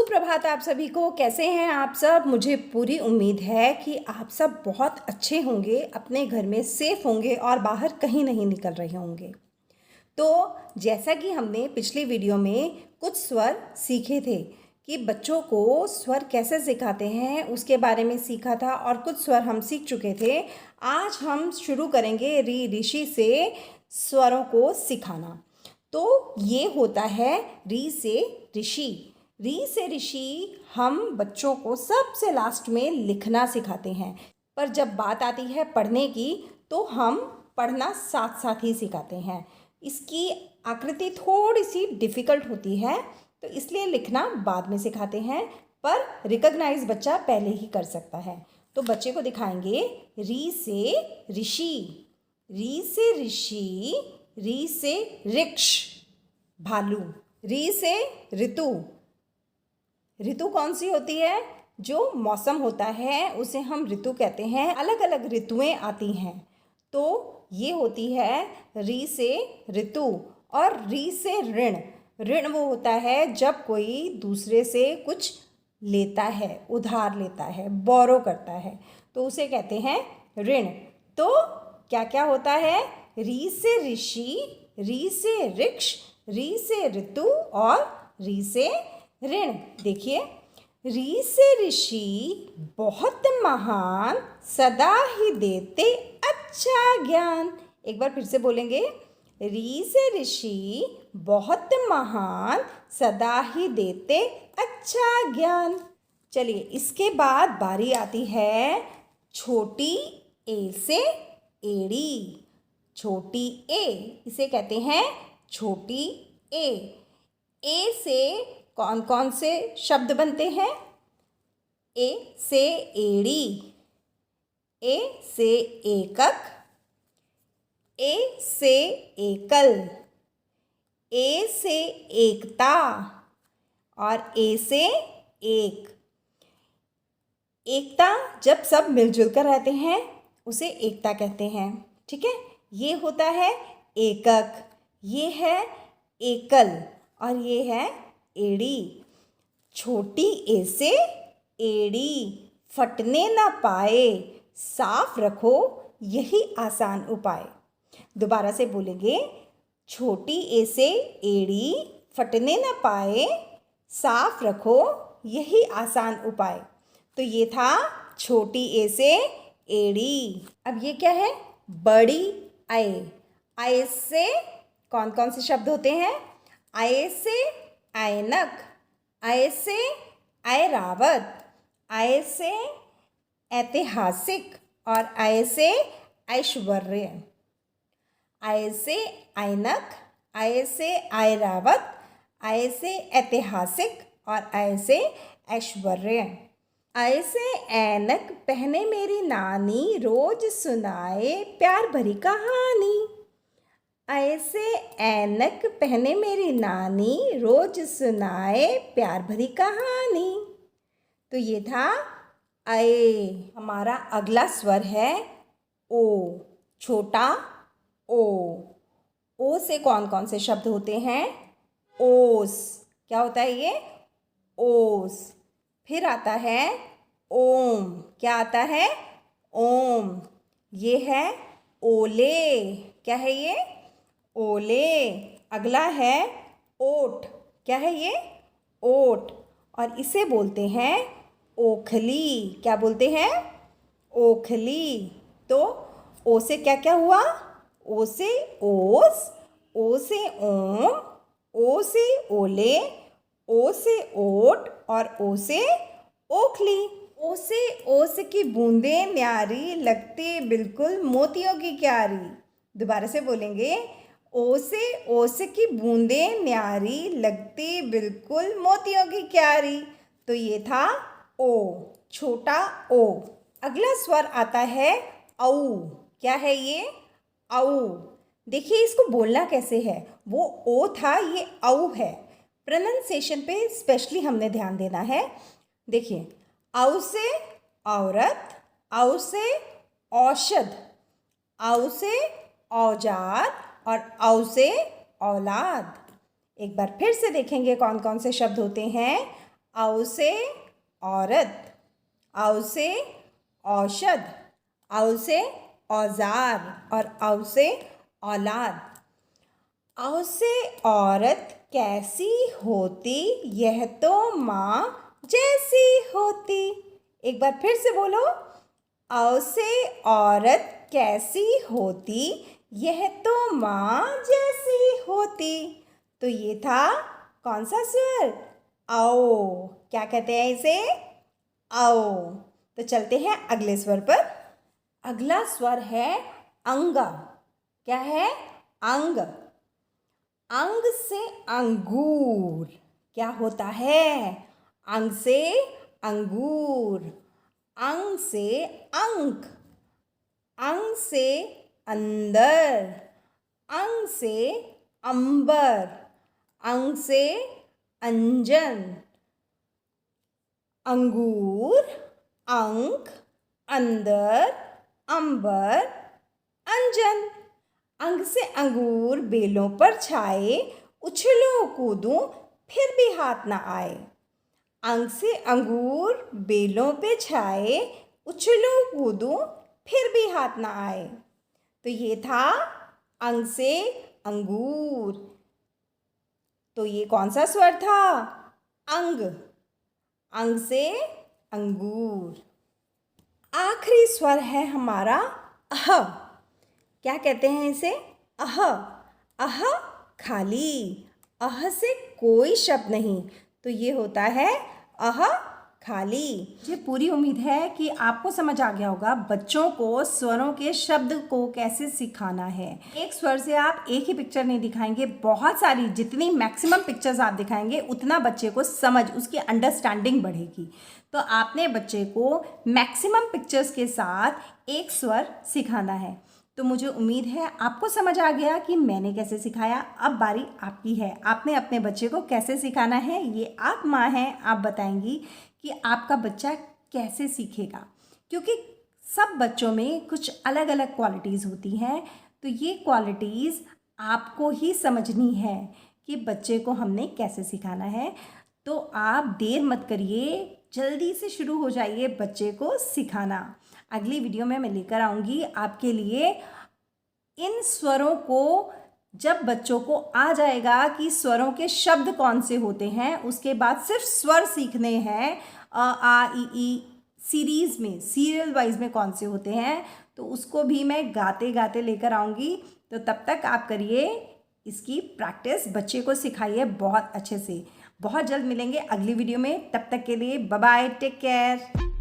सुप्रभात आप सभी को। कैसे हैं आप सब? मुझे पूरी उम्मीद है कि आप सब बहुत अच्छे होंगे, अपने घर में सेफ होंगे और बाहर कहीं नहीं निकल रहे होंगे। तो जैसा कि हमने पिछली वीडियो में कुछ स्वर सीखे थे कि बच्चों को स्वर कैसे सिखाते हैं उसके बारे में सीखा था और कुछ स्वर हम सीख चुके थे। आज हम शुरू करेंगे री ऋषि से स्वरों को सिखाना। तो ये होता है री से ऋषि। री से ऋषि हम बच्चों को सबसे लास्ट में लिखना सिखाते हैं, पर जब बात आती है पढ़ने की तो हम पढ़ना साथ साथ ही सिखाते हैं। इसकी आकृति थोड़ी सी डिफ़िकल्ट होती है तो इसलिए लिखना बाद में सिखाते हैं, पर रिकॉग्नाइज बच्चा पहले ही कर सकता है। तो बच्चे को दिखाएंगे री से ऋषि, री से ऋषि, री से वृक्ष भालू, री से ऋतु। ऋतु कौन सी होती है? जो मौसम होता है उसे हम ऋतु कहते हैं। अलग अलग ऋतुएं आती हैं तो ये होती है री से ऋतु। और री से ऋण। ऋण वो होता है जब कोई दूसरे से कुछ लेता है, उधार लेता है, बोरो करता है, तो उसे कहते हैं ऋण। तो क्या क्या होता है? री से ऋषि, री से वृक्ष, री से ऋतु और री से ऋण। देखिए, री से ऋषि बहुत महान, सदा ही देते अच्छा ज्ञान। एक बार फिर से बोलेंगे, री से ऋषि बहुत महान, सदा ही देते अच्छा ज्ञान। चलिए, इसके बाद बारी आती है छोटी ए से एड़ी। छोटी ए, इसे कहते हैं छोटी ए। ए से कौन कौन से शब्द बनते हैं? ए से एड़ी, ए से एकक, ए से एकल, ए से एकता और ए से एक। एकता जब सब मिलजुल कर रहते हैं उसे एकता कहते हैं। ठीक है, ये होता है एकक, ये है एकल और ये है एड़ी। छोटी ए से एड़ी, फटने ना पाए, साफ रखो यही आसान उपाय। दोबारा से बोलेंगे, छोटी ए से एड़ी, फटने ना पाए, साफ रखो यही आसान उपाय। तो ये था छोटी ए से एड़ी। अब ये क्या है? बड़ी आए। आए से कौन कौन से शब्द होते हैं? आए से ऐनक, आए से ऐरावत, आए से ऐतिहासिक और आए से ऐश्वर्य। आए से ऐनक, आए से ऐरावत, आए से ऐतिहासिक और आए से ऐश्वर्य। आए से ऐनक पहने मेरी नानी, रोज सुनाए प्यार भरी कहानी। ऐसे ऐनक पहने मेरी नानी, रोज सुनाए प्यार भरी कहानी। तो ये था अए। हमारा अगला स्वर है ओ, छोटा ओ। ओ से कौन कौन से शब्द होते हैं? ओस। क्या होता है ये? ओस। फिर आता है ओम। क्या आता है? ओम। ये है ओले। क्या है ये? ओले। अगला है ओट। क्या है ये? ओट। और इसे बोलते हैं ओखली। क्या बोलते हैं? ओखली। तो ओ से क्या क्या हुआ? ओ से ओस, ओ से ओम, ओ से ओले, ओ से ओट और ओ से ओखली। ओ से ओस की बूंदें न्यारी, लगती बिल्कुल मोतियों की क्यारी। दोबारा से बोलेंगे, ओ से ओस की बूंदें न्यारी, लगती बिल्कुल मोतियों की क्यारी। तो ये था ओ, छोटा ओ। अगला स्वर आता है औ। क्या है ये? औ। देखिए, इसको बोलना कैसे है? वो ओ था, ये औ है। प्रोनाउंसिएशन पे स्पेशली हमने ध्यान देना है। देखिए, औ से औरत, औ से औषध, औ से औजार और औ से औलाद। एक बार फिर से देखेंगे कौन कौन से शब्द होते हैं। औ से औरत, औ से औषध, औ से औजार और औ से औलाद। औ से औरत कैसी होती, यह तो माँ जैसी होती। एक बार फिर से बोलो, औ से औरत कैसी होती, यह तो माँ जैसी होती। तो ये था कौन सा स्वर? औ। क्या कहते हैं इसे? औ। तो चलते हैं अगले स्वर पर। अगला स्वर है अंग। क्या है? अंग। अंग से अंगूर। क्या होता है? अंग से अंगूर। अंग से अंक। अंग से अंदर। अंग से अंबर। अंग से अंजन। अंगूर, अंक, अंदर, अंबर, अंजन। अंग से अंगूर बेलों पर छाए, उछलूं कूदूं फिर भी हाथ ना आए। अंग से अंगूर बेलों पे छाए, उछलूं कूदूं फिर भी हाथ ना आए। तो ये था अंग से अंगूर। तो ये कौन सा स्वर था? अंग। अंग से अंगूर। आखिरी स्वर है हमारा अह। क्या कहते हैं इसे? अह। अह खाली। अह से कोई शब्द नहीं, तो ये होता है अह खाली। मुझे पूरी उम्मीद है कि आपको समझ आ गया होगा बच्चों को स्वरों के शब्द को कैसे सिखाना है। एक स्वर से आप एक ही पिक्चर नहीं दिखाएंगे, बहुत सारी, जितनी मैक्सिमम पिक्चर्स आप दिखाएंगे उतना बच्चे को समझ, उसकी अंडरस्टैंडिंग बढ़ेगी। तो आपने बच्चे को मैक्सिमम पिक्चर्स के साथ एक स्वर सिखाना है। तो मुझे उम्मीद है आपको समझ आ गया कि मैंने कैसे सिखाया। अब बारी आपकी है, आपने अपने बच्चे को कैसे सिखाना है। ये आप माँ हैं, आप बताएंगी कि आपका बच्चा कैसे सीखेगा, क्योंकि सब बच्चों में कुछ अलग अलग क्वालिटीज़ होती हैं। तो ये क्वालिटीज़ आपको ही समझनी है कि बच्चे को हमने कैसे सिखाना है। तो आप देर मत करिए, जल्दी से शुरू हो जाइए बच्चे को सिखाना। अगली वीडियो में मैं लेकर आऊँगी आपके लिए इन स्वरों को। जब बच्चों को आ जाएगा कि स्वरों के शब्द कौन से होते हैं, उसके बाद सिर्फ स्वर सीखने हैं। अ आ इ ई सीरीज़ में, सीरियल वाइज में कौन से होते हैं, तो उसको भी मैं गाते गाते लेकर आऊँगी। तो तब तक आप करिए इसकी प्रैक्टिस, बच्चे को सिखाइए बहुत अच्छे से। बहुत जल्द मिलेंगे अगली वीडियो में, तब तक के लिए बाय बाय, टेक केयर।